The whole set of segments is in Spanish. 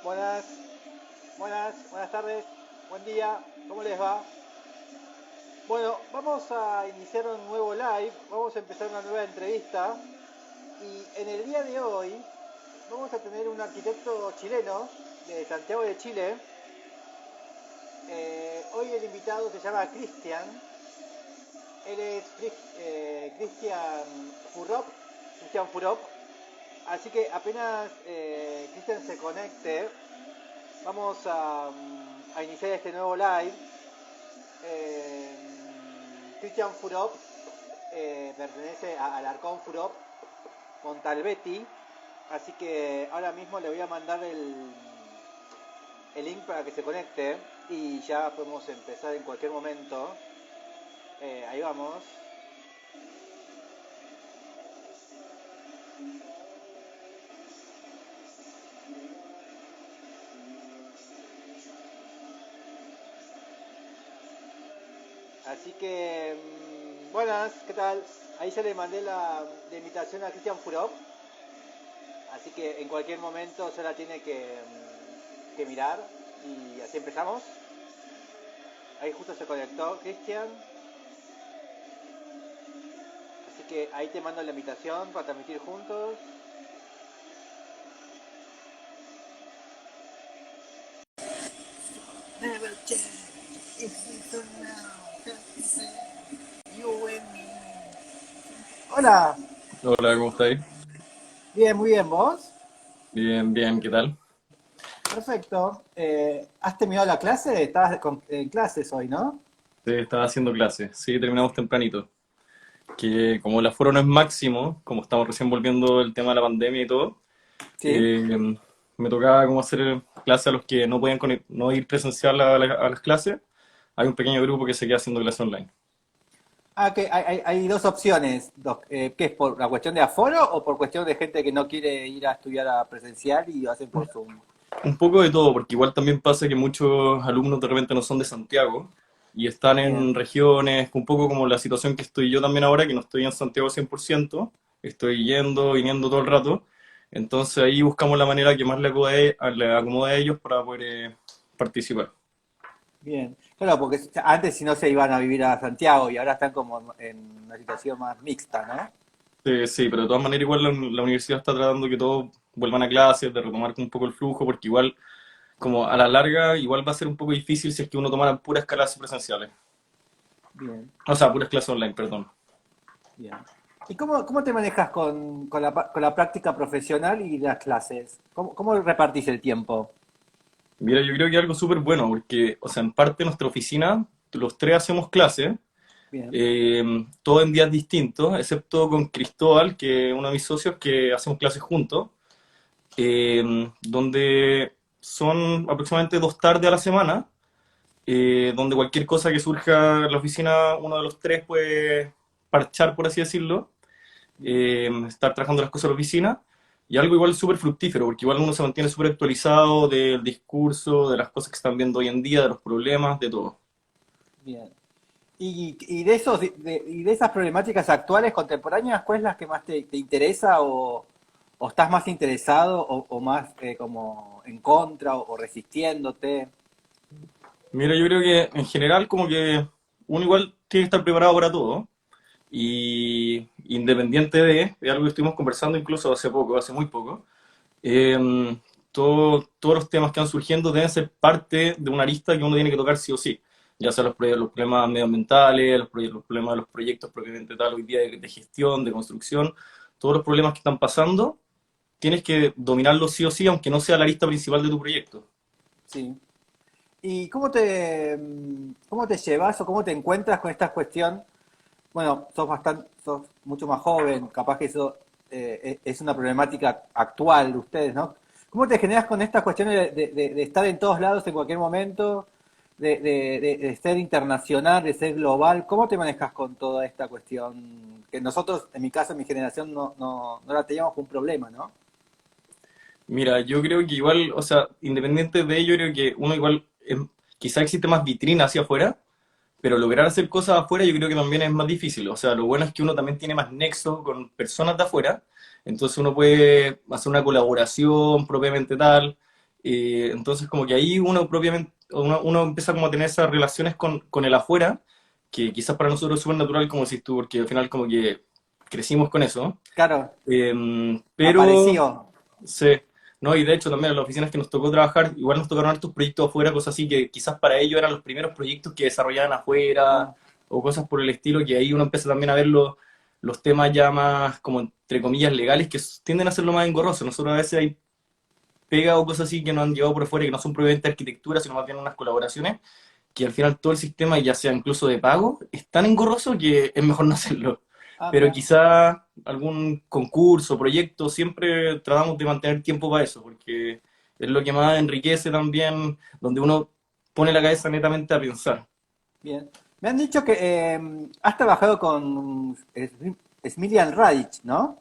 Buenas, buenas tardes, buen día, ¿cómo les va? Bueno, vamos a iniciar un nuevo live, vamos a empezar una nueva entrevista y en el día de hoy vamos a tener un arquitecto chileno de Santiago de Chile. Hoy el invitado se llama Cristian, él es Cristian Furop, así que apenas Cristian se conecte, vamos a iniciar este nuevo live. Cristian Furop pertenece a Alarcón Furop Montalbetti, así que ahora mismo le voy a mandar el link para que se conecte y ya podemos empezar en cualquier momento. Ahí vamos. Así que, buenas, ¿qué tal? Ahí ya le mandé la invitación a Cristian Furop. Así que en cualquier momento se la tiene que mirar y así empezamos. Ahí justo se conectó Cristian. Así que ahí te mando la invitación para transmitir juntos. Never change. Hola. Hola, ¿cómo estáis? Bien, muy bien, ¿vos? Bien, bien, ¿qué tal? Perfecto. ¿Has terminado la clase? Estabas en clases hoy, ¿no? Sí, estaba haciendo clases, sí, terminamos tempranito. Que como el aforo no es máximo, como estamos recién volviendo el tema de la pandemia y todo, Sí. eh, me tocaba como hacer clases a los que no podían no ir presencial a las clases. Hay un pequeño grupo que se queda haciendo clases online. Ah, que hay dos opciones. ¿Qué es por la cuestión de aforo o por cuestión de gente que no quiere ir a estudiar a presencial y lo hacen por Zoom? Un poco de todo, porque igual también pasa que muchos alumnos de repente no son de Santiago y están Bien, en regiones, un poco como la situación que estoy yo también ahora, que no estoy en Santiago 100%, estoy yendo, viniendo todo el rato. Entonces ahí buscamos la manera que más le acomode a ellos para poder participar. bien. Claro, porque antes si no se iban a vivir a Santiago y ahora están como en una situación más mixta, ¿no? Sí, pero de todas maneras igual la universidad está tratando que todos vuelvan a clases, de retomar un poco el flujo, porque igual, como a la larga, igual va a ser un poco difícil si es que uno tomara puras clases presenciales. Bien, O sea, puras clases online, perdón. bien. ¿Y cómo te manejas con la práctica profesional y las clases? ¿Cómo repartís el tiempo? Mira, yo creo que es algo súper bueno, porque, o sea, en parte nuestra oficina, los tres hacemos clases, Bien, todo en días distintos, excepto con Cristóbal, que es uno de mis socios, que hacemos clases juntos, donde son aproximadamente 2 tardes a la semana, donde cualquier cosa que surja en la oficina, uno de los tres puede parchar, por así decirlo, bien. estar trabajando las cosas en la oficina, y algo igual súper fructífero, porque igual uno se mantiene súper actualizado del discurso, de las cosas que están viendo hoy en día, de los problemas, de todo. Bien. Y de esas problemáticas actuales, contemporáneas, ¿cuál es la que más te interesa o estás más interesado o más como en contra o resistiéndote? Mira, yo creo que en general como que uno igual tiene que estar preparado para todo, y independiente de algo que estuvimos conversando incluso hace poco, hace muy poco, todos los temas que van surgiendo deben ser parte de una lista que uno tiene que tocar sí o sí, ya sea los problemas medioambientales, los problemas de los proyectos propiamente tal hoy día de gestión, de construcción, todos los problemas que están pasando, tienes que dominarlos sí o sí, aunque no sea la lista principal de tu proyecto. Sí. ¿Y cómo te llevas o cómo te encuentras con esta cuestión? Bueno, sos mucho más joven, capaz que eso es una problemática actual de ustedes, ¿no? ¿Cómo te generas con estas cuestiones de estar en todos lados en cualquier momento, de ser internacional, de ser global? ¿Cómo te manejas con toda esta cuestión? Que nosotros, en mi caso, en mi generación, no la teníamos como un problema, ¿no? Mira, yo creo que igual, o sea, independiente de ello, creo que uno igual, quizá existe más vitrina hacia afuera, pero lograr hacer cosas afuera yo creo que también es más difícil. O sea, lo bueno es que uno también tiene más nexo con personas de afuera, entonces uno puede hacer una colaboración propiamente tal, Entonces como que ahí uno empieza como a tener esas relaciones con el afuera, que quizás para nosotros es súper natural, como decís tú, porque al final como que crecimos con eso. Claro, Pero apareció. sí, no, y de hecho también en las oficinas que nos tocó trabajar, igual nos tocaron hartos proyectos afuera, cosas así que quizás para ellos eran los primeros proyectos que desarrollaban afuera, Ah, o cosas por el estilo, que ahí uno empieza también a ver los temas ya más, como entre comillas, legales, que tienden a ser lo más engorroso. Nosotros a veces hay pega o cosas así que nos han llevado por afuera, que no son propiamente arquitectura, sino más bien unas colaboraciones, que al final todo el sistema, ya sea incluso de pago, es tan engorroso que es mejor no hacerlo. Pero mira. quizá algún concurso, proyecto, siempre tratamos de mantener tiempo para eso, porque es lo que más enriquece también, donde uno pone la cabeza netamente a pensar. Bien. Me han dicho que has trabajado con Smilian Radic, ¿no?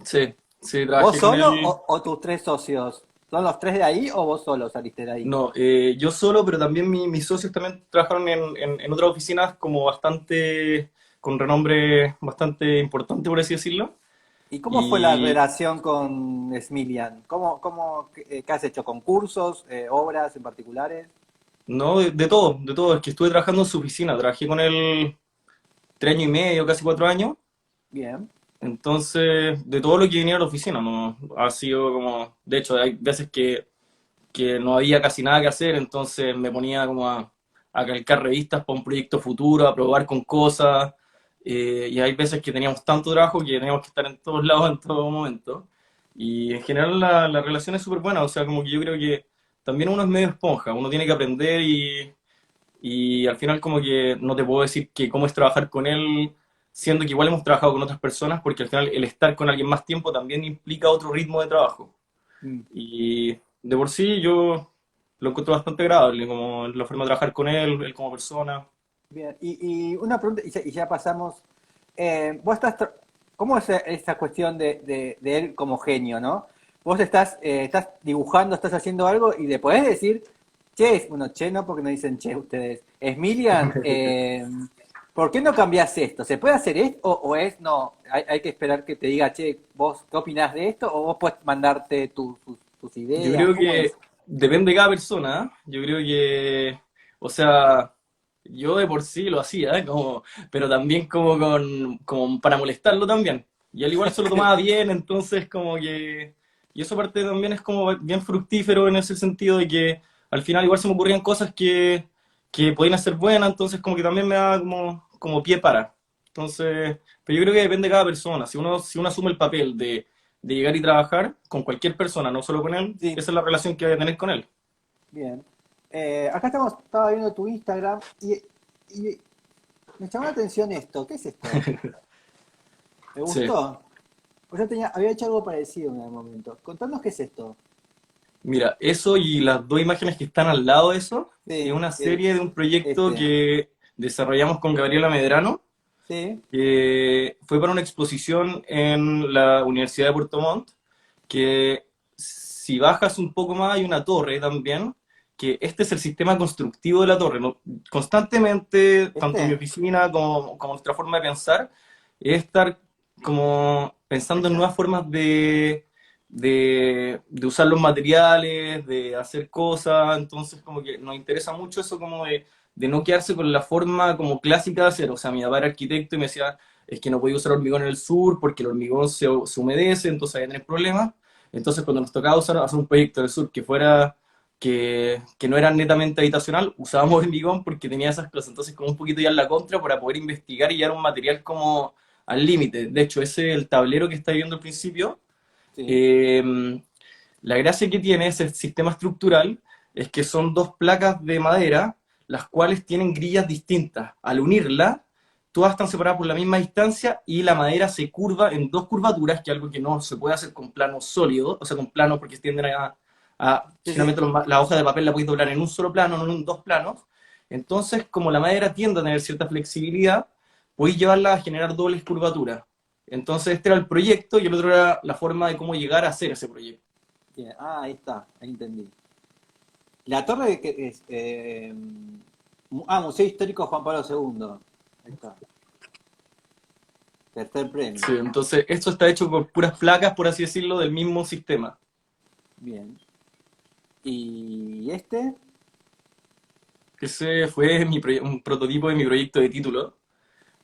Sí, sí, ¿Vos trabajé con solo él. o tus tres socios? ¿Son los tres de ahí o vos solo saliste de ahí? No, yo solo, pero también mis socios también trabajaron en otras oficinas como bastante, con renombre bastante importante, por así decirlo. ¿Y cómo fue la Y relación con Smilian? ¿Qué has hecho? ¿Concursos? ¿Obras en particulares? no, de todo, de todo. Es que estuve trabajando en su oficina, trabajé con él 3 años y medio, casi 4 años. Bien. Entonces, de todo lo que venía a la oficina, no ha sido como, de hecho, hay veces que no había casi nada que hacer, entonces me ponía como a calcar revistas para un proyecto futuro, a probar con cosas, y hay veces que teníamos tanto trabajo que teníamos que estar en todos lados en todo momento. Y en general la relación es súper buena, o sea, como que yo creo que también uno es medio esponja, uno tiene que aprender y al final como que no te puedo decir que cómo es trabajar con él, siendo que igual hemos trabajado con otras personas, porque al final el estar con alguien más tiempo también implica otro ritmo de trabajo. Mm, Y de por sí yo lo encuentro bastante agradable, como la forma de trabajar con él como persona. bien. Y una pregunta, y ya pasamos. Vos ¿cómo es esa cuestión de él como genio, ¿no? Vos estás dibujando, estás haciendo algo y le podés decir, che, bueno, che no, porque no dicen che ustedes. Smilian, ¿por qué no cambiás esto? ¿Se puede hacer esto o es no? Hay que esperar que te diga, che, vos qué opinás de esto o vos puedes mandarte tus Yo ideas, creo ¿cómo que es? depende de cada persona, ¿eh? Yo creo que, o sea, yo de por sí lo hacía, ¿eh? Pero también como para molestarlo también. Y él igual se lo tomaba bien, entonces como que... Y eso aparte también es como bien fructífero en ese sentido de que al final igual se me ocurrían cosas que podían ser buenas, entonces como que también me daba como pie para. Entonces, pero yo creo que depende de cada persona. Si uno asume el papel de llegar y trabajar con cualquier persona, no solo con él, Sí, esa es la relación que voy a tener con él. bien. Acá estaba viendo tu Instagram y me llamó la atención esto. ¿Qué es esto? ¿Me Sí. gustó? Pues yo había hecho algo parecido en algún momento. Contanos qué es esto. Mira, eso y las dos imágenes que están al lado de eso, es Sí, una serie de un proyecto este. que desarrollamos con Gabriela Medrano, Sí, que fue para una exposición en la Universidad de Puerto Montt, que si bajas un poco más hay una torre también, que este es el sistema constructivo de la torre, ¿no? Constantemente, tanto en mi este. oficina como nuestra forma de pensar, es estar como Ahí pensando en está. nuevas formas de usar los materiales, de hacer cosas, entonces como que nos interesa mucho eso como de no quedarse con la forma como clásica de hacer. O sea, mi papá era arquitecto y me decía, es que no podía usar hormigón en el sur porque el hormigón se humedece, entonces hay que tener problemas. Entonces, cuando nos tocaba hacer un proyecto en el sur que no era netamente habitacional, usábamos hormigón porque tenía esas cosas. Entonces, como un poquito ya en la contra para poder investigar y llevar un material como al límite. De hecho, ese el tablero que está viendo al principio, Sí. eh, la gracia que tiene ese sistema estructural es que son dos placas de madera, las cuales tienen grillas distintas. Al unirla, todas están separadas por la misma distancia y la madera se curva en dos curvaturas, que es algo que no se puede hacer con planos sólidos, o sea, con planos porque tienden Sí, sí. finalmente la hoja de papel la puedes doblar en un solo plano, no en dos planos. Entonces, como la madera tiende a tener cierta flexibilidad, podéis llevarla a generar dobles curvaturas. Entonces, este era el proyecto y el otro era la forma de cómo llegar a hacer ese proyecto. Bien. Ah, ahí está. Ahí entendí. La torre que es. Museo Histórico Juan Pablo II. Ahí está. Tercer premio. Sí, entonces esto está hecho con puras placas, por así decirlo, del mismo sistema. Bien. ¿Y este? Ese fue un prototipo de mi proyecto de título,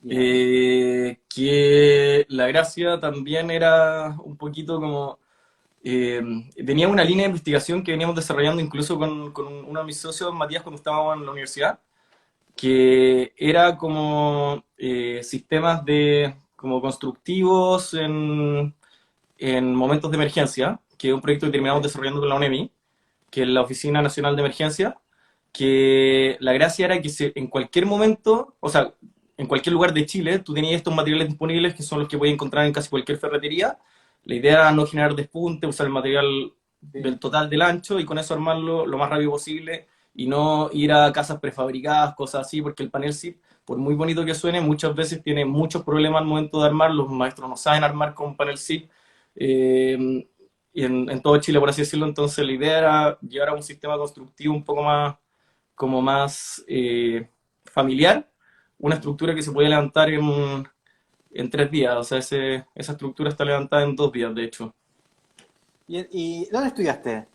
Bien. que la gracia también era un poquito como... eh, tenía una línea de investigación que veníamos desarrollando incluso con uno de mis socios, Matías, cuando estábamos en la universidad, que era como sistemas de, como constructivos en momentos de emergencia, que es un proyecto que terminamos Ok. desarrollando con la UNEMI, que es la Oficina Nacional de Emergencia, que la gracia era que en cualquier momento, o sea, en cualquier lugar de Chile, tú tenías estos materiales disponibles que son los que puedes encontrar en casi cualquier ferretería. La idea era no generar despunte, usar el material Sí. del total del ancho y con eso armarlo lo más rápido posible y no ir a casas prefabricadas, cosas así, porque el panel SIP, por muy bonito que suene, muchas veces tiene muchos problemas al momento de armar. Los maestros no saben armar con panel SIP. Y en todo Chile, por así decirlo. Entonces la idea era llevar a un sistema constructivo un poco más, como más familiar, una Mm. estructura que se puede levantar en 3 días. O sea, esa estructura está levantada en 2 días, de hecho, ¿Y dónde estudiaste?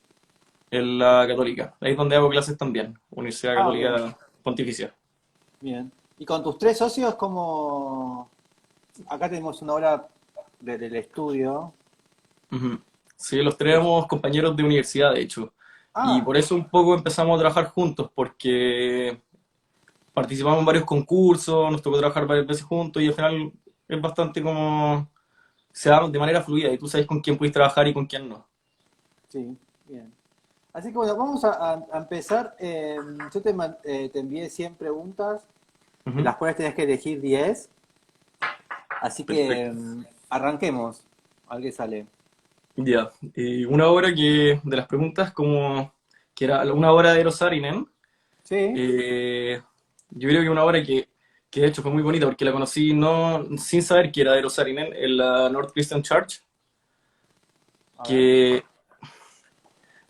en la Católica. Ahí es donde hago clases también, Universidad Ah, bien, Católica Pontificia. bien. ¿Y con tus tres socios, cómo? Acá tenemos una hora del estudio. Ujú. Sí, los tres éramos compañeros de universidad, de hecho. Y Ah, por eso un poco empezamos a trabajar juntos, porque participamos en varios concursos, nos tocó trabajar varias veces juntos y al final es bastante como se da de manera fluida y tú sabes con quién puedes trabajar y con quién no. sí, bien. Así que bueno, vamos a empezar. Yo te envié 100 preguntas, de Ujú. las cuales tenés que elegir 10. Así que Perfecto. arranquemos. A ver qué sale. Ya. Una obra que, de las preguntas, como que era una obra de Eero Saarinen, Sí, eh, yo creo que una obra que de hecho fue muy bonita porque la conocí no, sin saber que era de Eero Saarinen en la North Christian Church, a ver. que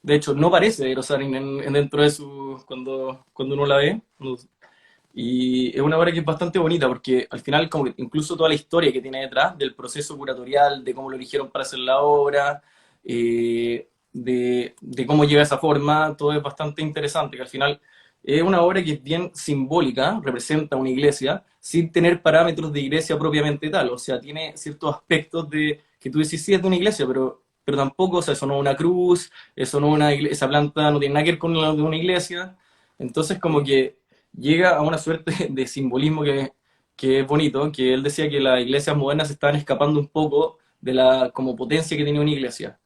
de hecho no parece de Eero Saarinen dentro de su, cuando uno la ve. Y es una obra que es bastante bonita porque al final, como que incluso toda la historia que tiene detrás del proceso curatorial, de cómo lo eligieron para hacer la obra, de cómo llega a esa forma, todo es bastante interesante, que al final es una obra que es bien simbólica, representa una iglesia, sin tener parámetros de iglesia propiamente tal, o sea, tiene ciertos aspectos de que tú decís sí es de una iglesia, pero tampoco, o sea, eso no es una cruz, eso no es una iglesia, esa planta no tiene nada que ver con la de una iglesia, entonces como Sí. que llega a una suerte de simbolismo que es bonito, que él decía que las iglesias modernas estaban escapando un poco de la como potencia que tenía una iglesia.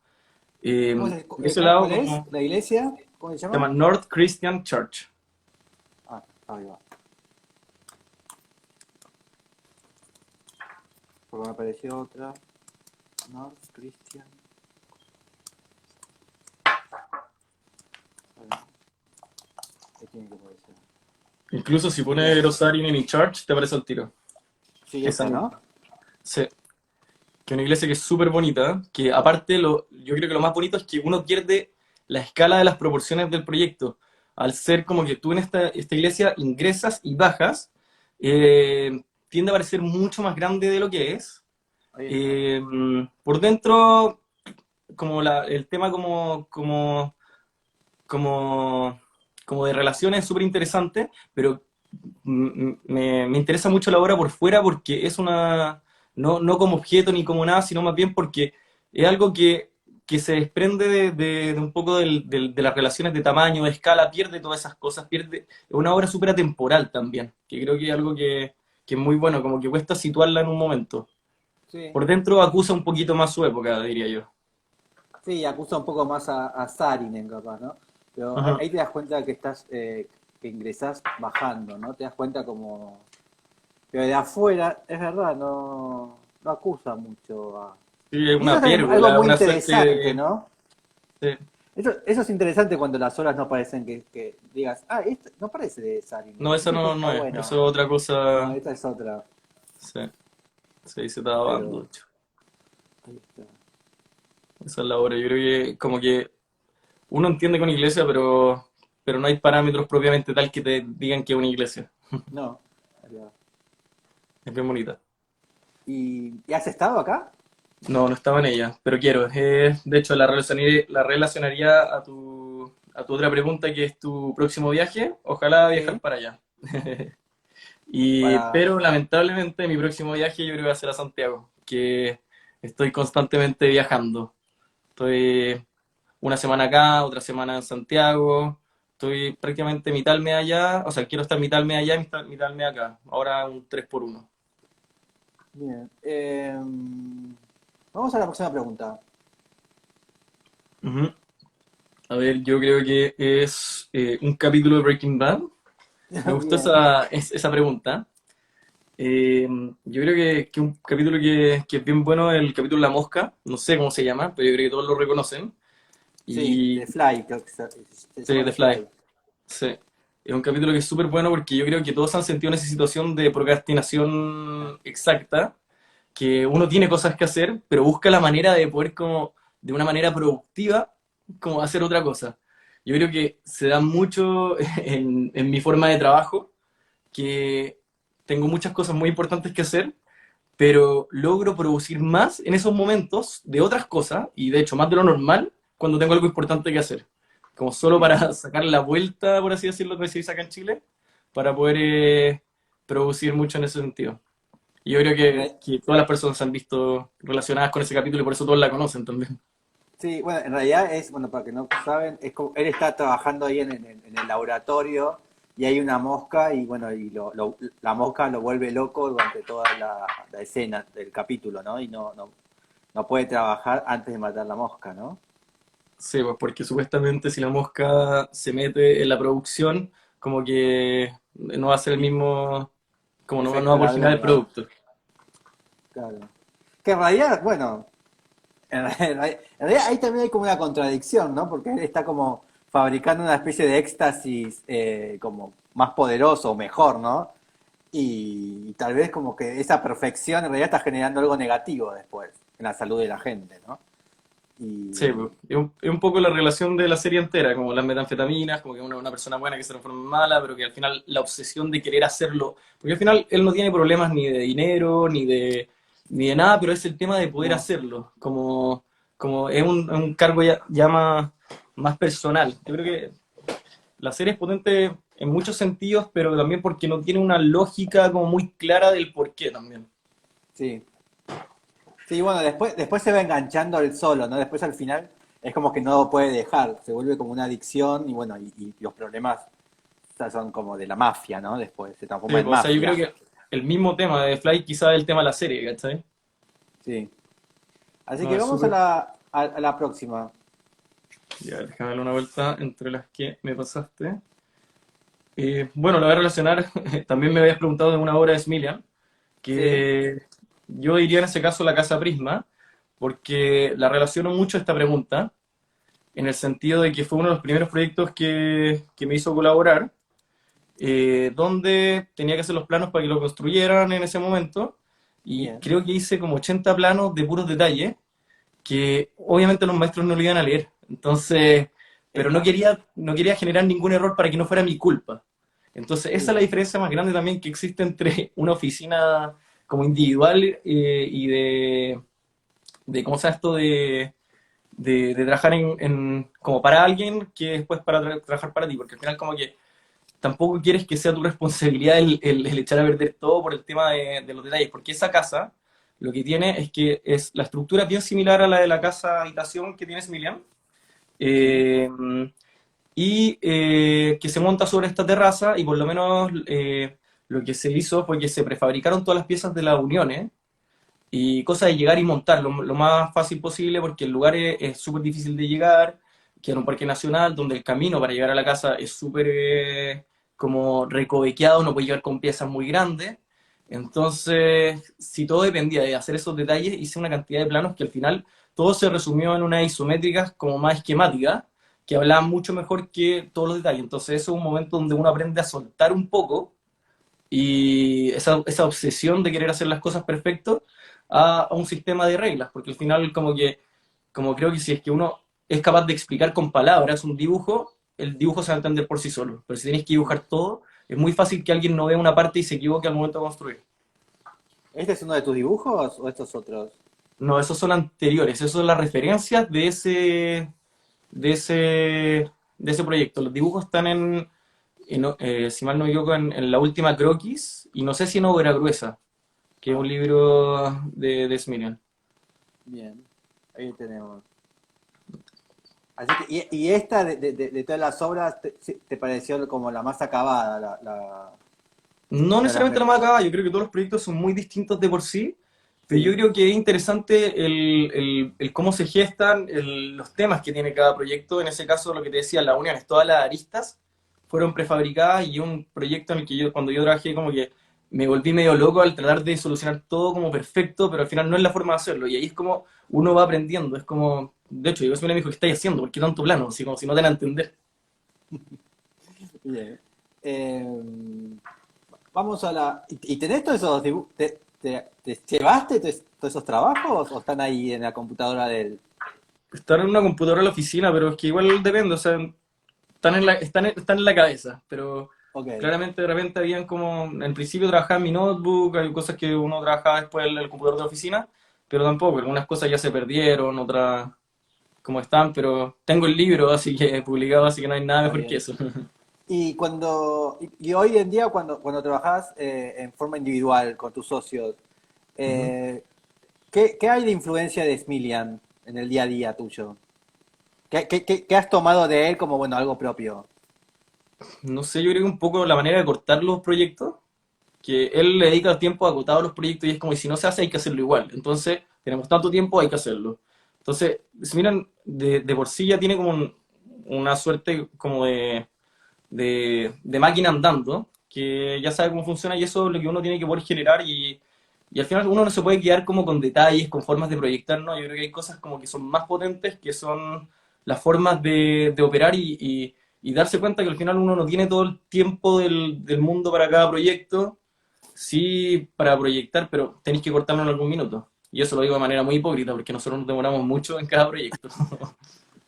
De ese lado, ¿Cuál es? como ¿La iglesia? ¿Cómo se se llama llama? North Christian Church. Ah, ahí va. Porque me apareció otra. North Christian. A ver, ¿qué tiene que aparecer? Incluso si pones Bien. Rosarinen y Church, te aparece el tiro. Sí, Esa esa, misma. ¿no? Sí. Que es una iglesia que es súper bonita, que aparte yo creo que lo más bonito es que uno pierde la escala de las proporciones del proyecto. Al ser como que tú en esta iglesia ingresas y bajas, tiende a parecer mucho más grande de lo que es. Ahí está. Eh, por dentro, como el tema como, como de relaciones es súper interesante, pero me interesa mucho la obra por fuera porque es una, no como objeto ni como nada, sino más bien porque es algo que se desprende de un poco de las relaciones de tamaño, de escala, pierde todas esas cosas, pierde, es una obra súper atemporal también, que creo que es algo que es muy bueno, como que cuesta situarla en un momento. Sí. Por dentro acusa un poquito más su época, diría yo. Sí, acusa un poco más a Saarinen, capaz, ¿no? Pero ahí, Ajá. ahí te das cuenta que que ingresás bajando, ¿no? Te das cuenta como. Pero de afuera, es verdad, no acusa mucho a. Sí, es Y eso una es también algo pérgola, muy una suerte interesante, ¿no? de- Eso es interesante cuando las obras no parecen que digas, ah, esto no parece de Saarinen. No, esa Esto no, está no es, bueno. eso es otra No, cosa. esta es otra. Sí, se dice Tabando, de Pero hecho. ahí está. Esa es la obra. Yo creo que como que uno entiende con iglesia, pero no hay parámetros propiamente tal que te digan que es una iglesia. No. Ahí va. Es bien bonita. ¿Y has estado acá? No, no estaba en ella, pero quiero. De hecho, la relacionaría a tu otra pregunta, que es tu próximo viaje, ojalá viajar Sí, para allá. Y, para... pero lamentablemente mi próximo viaje yo creo que va a ser a Santiago, que estoy constantemente viajando. Estoy una semana acá, otra semana en Santiago, estoy prácticamente mitad del mes allá, o sea, quiero estar mitad del mes allá y mitad del mes acá. Ahora un 3 por 1. Bien. Vamos a la próxima pregunta. Ujú. A ver, yo creo que es un capítulo de Breaking Bad. Me gustó Bien. esa pregunta. Yo creo que un capítulo que es bien bueno es el capítulo La Mosca. No sé cómo se llama, pero yo creo que todos lo reconocen. Sí, Y The Fly, creo que se sí, llama The The Fly. Fly. Sí. Es un capítulo que es súper bueno porque yo creo que todos han sentido en esa situación de procrastinación exacta, que uno tiene cosas que hacer, pero busca la manera de poder como, de una manera productiva, como hacer otra cosa. Yo creo que se da mucho en mi forma de trabajo, que tengo muchas cosas muy importantes que hacer, pero logro producir más en esos momentos de otras cosas, y de hecho más de lo normal, cuando tengo algo importante que hacer. Como solo Bien. para sacar la vuelta, por así decirlo, que se dice acá en Chile, para poder producir mucho en ese sentido. Y yo creo En que todas las personas se han visto relacionadas con ese capítulo y por eso todos la conocen también. Sí, bueno, en realidad es, bueno, para que no saben, es como, él está trabajando ahí en el laboratorio y hay una mosca y bueno, y la mosca lo vuelve loco durante toda la escena del capítulo, ¿no? Y no puede trabajar antes de matar la mosca, ¿no? Sí, pues porque supuestamente si la mosca se mete en la producción, como que no va a ser el Y mismo, como no va efecto a porcionar el ladruga, producto. claro. Que en realidad, bueno, en realidad ahí también hay como una contradicción, ¿no? Porque él está como fabricando una especie de éxtasis como más poderoso o mejor, ¿no? Y tal vez como que esa perfección en realidad está generando algo negativo después en la salud de la gente, ¿no? Sí, Y pues, es un poco la relación de la serie entera, como las metanfetaminas, como que una persona buena que se transforma en mala, pero que al final la obsesión de querer hacerlo, porque al final él no tiene problemas ni de dinero, ni de nada, pero es el tema de poder no, hacerlo, como es un cargo ya más personal. Yo creo que la serie es potente en muchos sentidos, pero también porque no tiene una lógica como muy clara del por qué también. sí. Sí, bueno, después se va enganchando él solo, ¿no? Después al final es como que no lo puede dejar, se vuelve como una adicción y bueno, y los problemas son como de la mafia, ¿no? Después se transforma Sí, en pues, o sea, yo mafia. creo que el mismo tema de Fly quizás es el tema de la serie, ¿cachai? Sí. Así No, que es vamos a súper. a la próxima. Ya, déjame darle una vuelta entre las que me pasaste. Bueno, la voy a relacionar. También me habías preguntado de una obra de Smilian, Sí, que yo diría en ese caso La Casa Prisma, porque la relaciono mucho a esta pregunta, en el sentido de que fue uno de los primeros proyectos que me hizo colaborar, donde tenía que hacer los planos para que lo construyeran en ese momento, y bien. creo que hice como 80 planos de puros detalles que obviamente los maestros no lo iban a leer. Entonces, pero no quería generar ningún error para que no fuera mi culpa. Entonces, esa es Sí, la diferencia más grande también que existe entre una oficina como individual y de ¿cómo se llama esto? De trabajar como para alguien que después para trabajar para ti, porque al final como que tampoco quieres que sea tu responsabilidad el echar a perder todo por el tema de los detalles, porque esa casa lo que tiene es que la estructura es bien similar a la de la casa habitación que tiene Emilian, sí, eh, y que se monta sobre esta terraza y por lo menos lo que se hizo fue que se prefabricaron todas las piezas de las uniones y cosa de llegar y montar lo más fácil posible porque el lugar es súper difícil de llegar, que era un parque nacional donde el camino para llegar a la casa es súper como recovequeado, no puede llegar con piezas muy grandes. Entonces, si todo dependía de hacer esos detalles, hice una cantidad de planos que al final todo se resumió en unas isométricas como más esquemáticas, que hablaban mucho mejor que todos los detalles. Entonces, eso es un momento donde uno aprende a soltar un poco y esa obsesión de querer hacer las cosas perfecto a un sistema de reglas, porque al final como creo que si es que uno es capaz de explicar con palabras un dibujo, el dibujo se va a entender por sí solo, pero si tienes que dibujar todo, es muy fácil que alguien no vea una parte y se equivoque al momento de construir. ¿este es uno de tus dibujos o estos otros? No, esos son anteriores, esos son las referencias de ese, de ese proyecto. Los dibujos están si mal no me equivoco, en la última croquis, y no sé si en obra gruesa, que es Ah, un libro de Smilian. bien, ahí tenemos. Así que, y esta de todas las obras, ¿te pareció como la más acabada? No Una de las necesariamente la más acabada, yo creo que todos los proyectos son muy distintos de por sí, pero yo sí, creo que es interesante el cómo se gestan los temas que tiene cada proyecto. En ese caso, lo que te decía, las uniones, todas las aristas fueron prefabricadas y un proyecto en el que yo, cuando yo trabajé, como que me volví medio loco al tratar de solucionar todo como perfecto, pero al final no es la forma de hacerlo. Y ahí es como uno va aprendiendo. Es como, de hecho, yo siempre me dijo, ¿qué estáis haciendo? ¿Por qué tanto plano? Así como si no te van a entender. bien. Eh, Vamos a la... ¿Y tenés todos esos dibujos? ¿Te llevaste todos esos trabajos o están ahí en la computadora del... Estar en una computadora en la oficina, pero es que igual depende, o sea, están en la cabeza, pero Ok, claramente de repente habían como, en principio trabajaba en mi notebook, hay cosas que uno trabajaba después en el computador de la oficina, pero tampoco, algunas cosas ya se perdieron, otras como están, pero tengo el libro así que publicado, así que no hay nada está mejor que bien. eso. Y hoy en día cuando trabajás en forma individual con tus socios, Ujú. eh, qué hay de influencia de Smilian en el día a día tuyo? ¿Qué has tomado de él como, bueno, algo propio? No sé, yo creo que un poco la manera de cortar los proyectos, que él le dedica tiempo agotado a los proyectos y es como, y si no se hace hay que hacerlo igual. Entonces, tenemos tanto tiempo, hay que hacerlo. Entonces, si miran, de por sí ya tiene como una suerte como de máquina andando, que ya sabe cómo funciona y eso es lo que uno tiene que poder generar y al final uno no se puede quedar como con detalles, con formas de proyectar, ¿no? Yo creo que hay cosas como que son más potentes, que son las formas de operar y darse cuenta que al final uno no tiene todo el tiempo del mundo para cada proyecto, sí para proyectar, pero tenéis que cortarlo en algún minuto. Y eso lo digo de manera muy hipócrita, porque nosotros nos demoramos mucho en cada proyecto.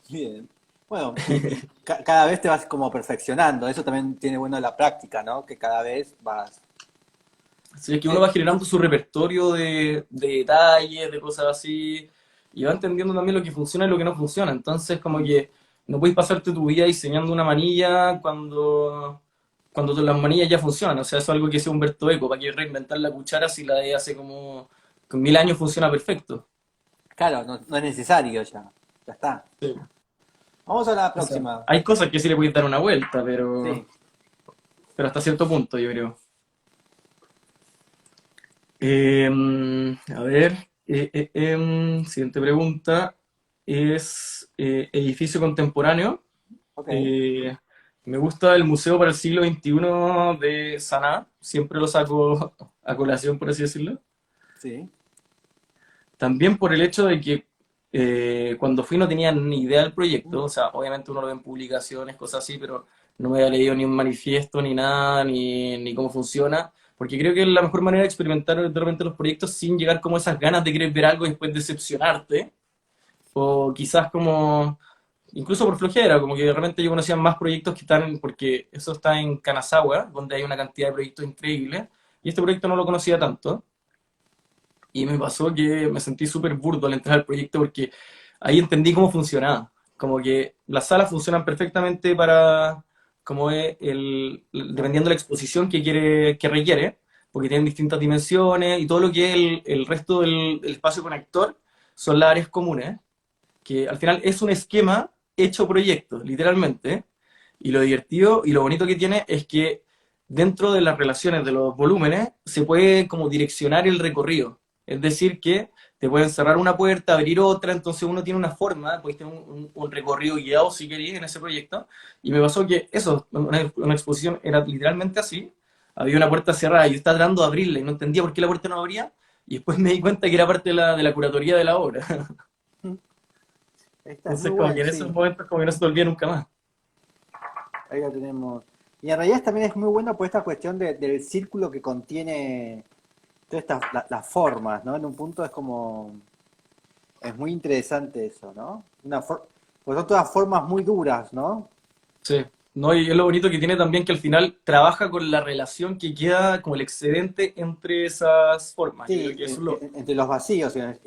Bien. Bueno, y cada vez te vas como perfeccionando. Eso también tiene bueno la práctica, ¿no? Que cada vez vas... Sí, es que uno va Eh, generando su repertorio de detalles, de cosas así, y va entendiendo también lo que funciona y lo que no funciona. Entonces, como mm, que no puedes pasarte tu vida diseñando una manilla cuando las manillas ya funcionan. O sea, eso es algo que dice Humberto Eco, ¿para qué reinventar la cuchara si la de hace como con 1000 años funciona perfecto? claro, no es necesario ya. Ya está. Sí. Vamos a la O sea, próxima. hay cosas que sí le puedes dar una vuelta, Sí. pero hasta cierto punto, yo creo. A ver, siguiente pregunta es edificio contemporáneo. Ok. Eh, Me gusta el Museo para el siglo XXI de Sanaa, siempre lo saco a colación, por así decirlo. Sí. También por el hecho de que cuando fui no tenía ni idea del proyecto, o sea, obviamente uno lo ve en publicaciones, cosas así, pero no me había leído ni un manifiesto, ni nada, ni cómo funciona, porque creo que es la mejor manera de experimentar de repente los proyectos sin llegar como esas ganas de querer ver algo y después decepcionarte, o quizás como, incluso por flojera, como que de repente yo conocía más proyectos que están, porque eso está en Kanazawa, donde hay una cantidad de proyectos increíbles, y este proyecto no lo conocía tanto. Y me pasó que me sentí súper burdo al entrar al proyecto porque ahí entendí cómo funcionaba. Como que las salas funcionan perfectamente para, como es dependiendo de la exposición que requiere, porque tienen distintas dimensiones y todo lo que es el resto del espacio conector son las áreas comunes, que al final es un esquema hecho proyecto, literalmente. Y lo divertido y lo bonito que tiene es que dentro de las relaciones de los volúmenes se puede como direccionar el recorrido. Es decir, que te pueden cerrar una puerta, abrir otra, entonces uno tiene una forma, puedes tener un recorrido guiado si queréis en ese proyecto. Y me pasó que eso, una exposición era literalmente así. Había una puerta cerrada y yo estaba tratando de abrirla y no entendía por qué la puerta no abría. Y después me di cuenta que era parte de la curatoría de la obra. Esta es muy Entonces, como que buena, en esos sí. momentos, como que no se te olvida nunca más. Ahí la tenemos. Y en realidad también es muy bueno por esta cuestión del círculo que contiene todas las formas, ¿no? En un punto es como... Es muy interesante eso, ¿no? Pues son todas formas muy duras, ¿no? Sí, no, y es lo bonito que tiene también que al final trabaja con la relación que queda como el excedente entre esas formas. Yo creo Sí, que eso es lo... entre los vacíos y los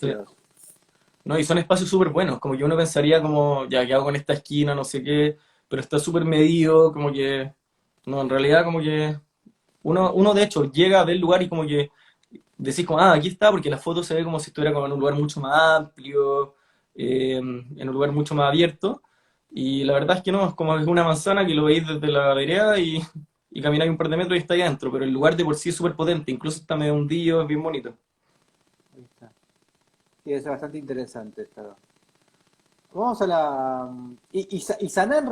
Sí. intersticios. No, y son espacios súper buenos, como que uno pensaría como, ya, ¿qué hago con esta esquina? No sé qué, pero está súper medido, como que, no, en realidad como que uno de hecho llega a ver el lugar y como que decís como, ah, aquí está, porque la foto se ve como si estuviera como en un lugar mucho más amplio, en un lugar mucho más abierto, y la verdad es que no, es como es una manzana que lo veis desde la vereda y camináis un par de metros y está ahí adentro, pero el lugar de por sí es súper potente, incluso está medio hundido, es bien bonito. Ahí está. Sí, es bastante interesante esta. Vamos a la. Y Saná,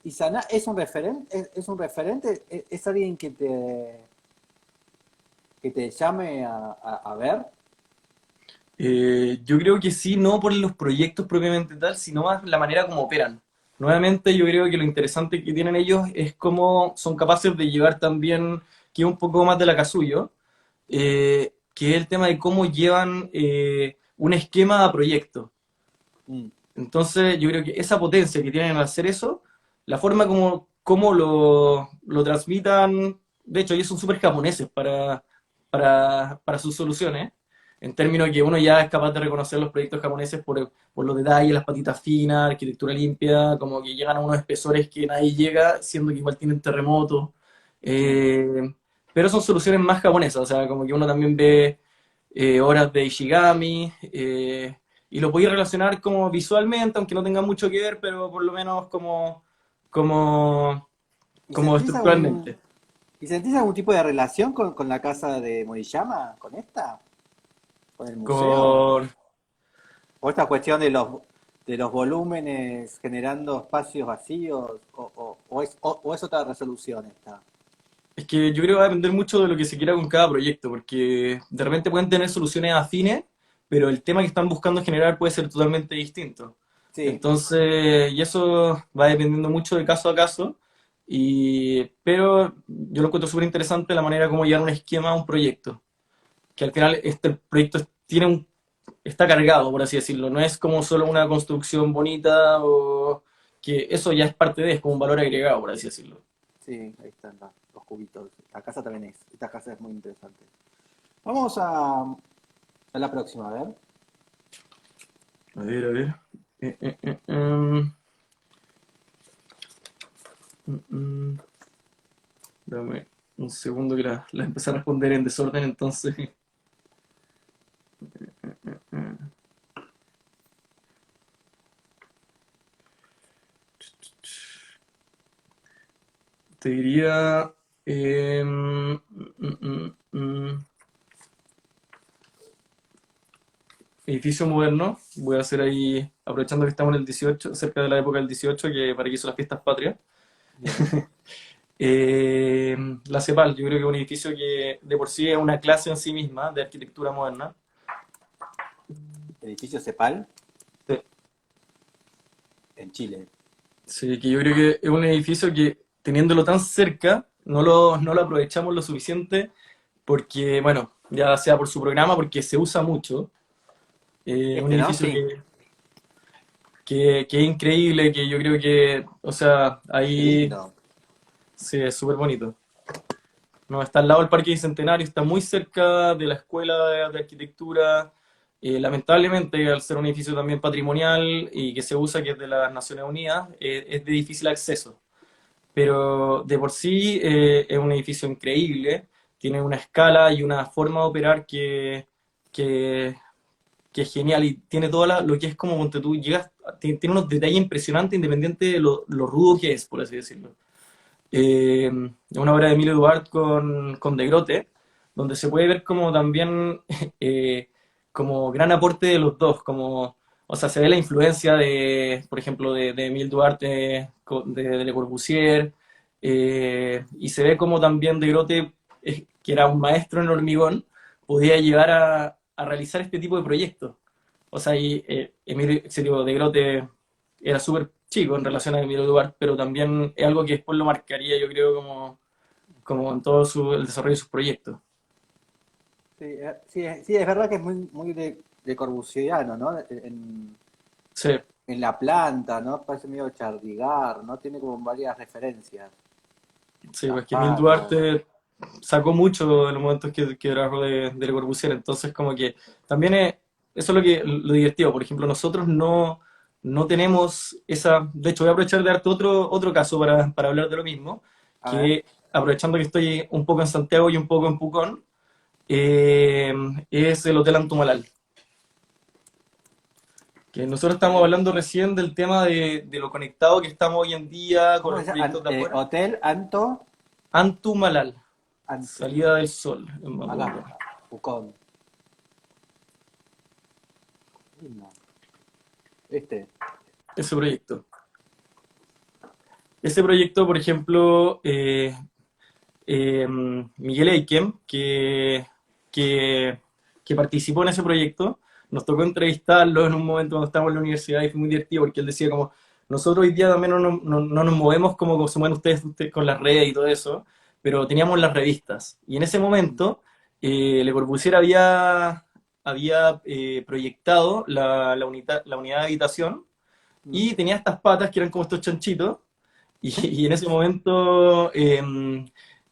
y Saná es un referente, es un referente, es alguien que te llame a ver. Yo creo que sí, no por los proyectos propiamente tal, sino más la manera como operan. Nuevamente, yo creo que lo interesante que tienen ellos es cómo son capaces de llevar también, que es un poco más de la Casuyo, que es el tema de cómo llevan un esquema a proyecto. Mm, Entonces, yo creo que esa potencia que tienen al hacer eso, la forma como lo transmitan, de hecho, ellos son súper japoneses para sus soluciones, en términos que uno ya es capaz de reconocer los proyectos japoneses por los detalles, las patitas finas, arquitectura limpia, como que llegan a unos espesores que nadie llega, siendo que igual tienen terremotos. mm. Eh, pero son soluciones más japonesas, o sea, como que uno también ve obras de Ishigami, y lo podéis relacionar como visualmente, aunque no tenga mucho que ver, pero por lo menos como, ¿Y como sentís algún, estructuralmente. ¿Y sentís algún tipo de relación con la casa de Moriyama? ¿Con esta? ¿Con el museo? Con, ¿O esta cuestión de los volúmenes generando espacios vacíos? ¿O es otra resolución esta? es que yo creo que va a depender mucho de lo que se quiera con cada proyecto, porque de repente pueden tener soluciones afines, pero el tema que están buscando generar puede ser totalmente distinto. Sí, Entonces, y eso va dependiendo mucho de caso a caso, pero yo lo encuentro súper interesante la manera como llevar un esquema a un proyecto, que al final este proyecto está cargado, por así decirlo, no es como solo una construcción bonita o que eso ya es parte de, es como un valor agregado, por así decirlo. sí, ahí están los cubitos. La casa también es. Esta casa es muy interesante. Vamos a la próxima, a ver. A ver, a ver. Eh, eh, eh, em, mm. Dame un segundo que la empecé a responder en desorden, entonces. Te diría. Edificio moderno. Voy a hacer ahí, aprovechando que estamos en el 18, cerca de la época del 18, que para que hizo las fiestas patrias. Bien. Eh, la CEPAL, yo creo que es un edificio que de por sí es una clase en sí misma de arquitectura moderna. Edificio Cepal Sí, en Chile. sí, que yo creo que es un edificio que teniéndolo tan cerca, no lo aprovechamos lo suficiente porque, bueno, ya sea por su programa, porque se usa mucho. Un Este, ¿no? edificio Sí. que es increíble, que yo creo que, o sea, Qué ahí lindo. sí, es súper bonito. No, está al lado del Parque Bicentenario, está muy cerca de la Escuela de Arquitectura. Lamentablemente, al ser un edificio también patrimonial y que se usa, que es de las Naciones Unidas, es de difícil acceso. Pero de por sí es un edificio increíble, tiene una escala y una forma de operar que, que es genial y tiene lo que es como cuando tú llegas, tiene unos detalles impresionantes independiente de lo rudo que es, por así decirlo. Una obra de Emilio Duart con De Grote, donde se puede ver como también como gran aporte de los dos, como, o sea, se ve la influencia de, por ejemplo, de Emile Duarte, de Le Corbusier, y se ve como también De Grote, que era un maestro en hormigón, podía llegar a realizar este tipo de proyectos. O sea, y Emilio, ese tipo de Grote era súper chico en relación a Emilio Duarte, pero también es algo que después lo marcaría, yo creo, como en todo el desarrollo de sus proyectos. Sí, sí, sí, es verdad que es muy de Corbusieriano, ¿no? Sí, En la planta, ¿no? Parece medio Chardigar, ¿no? Tiene como varias referencias. sí, Las pues que Emilio patas. Duarte sacó mucho de los momentos que trabajó de Le Corbusier, entonces como que también eso es lo divertido. Por ejemplo, nosotros no tenemos esa... De hecho, voy a aprovechar de darte otro caso para hablar de lo mismo, A ver. que aprovechando que estoy un poco en Santiago y un poco en Pucón, es el Hotel Antumalal. Que nosotros estamos hablando recién del tema de lo conectado que estamos hoy en día con ¿Cómo los se llama? proyectos de afuera. Hotel Anto. Antumalal, Anto. salida del sol en Acá. Mapungo. Pucón. Lindo. Este. Ese proyecto. Ese proyecto, por ejemplo, Miguel Eikem, que, que participó en ese proyecto, nos tocó entrevistarlo en un momento cuando estábamos en la universidad y fue muy divertido porque él decía como, nosotros hoy día también no nos movemos como se mueven ustedes con las redes y todo eso, pero teníamos las revistas. Y en ese momento, Le Corbusier había proyectado la unidad de habitación Mm. y tenía estas patas que eran como estos chanchitos y en ese momento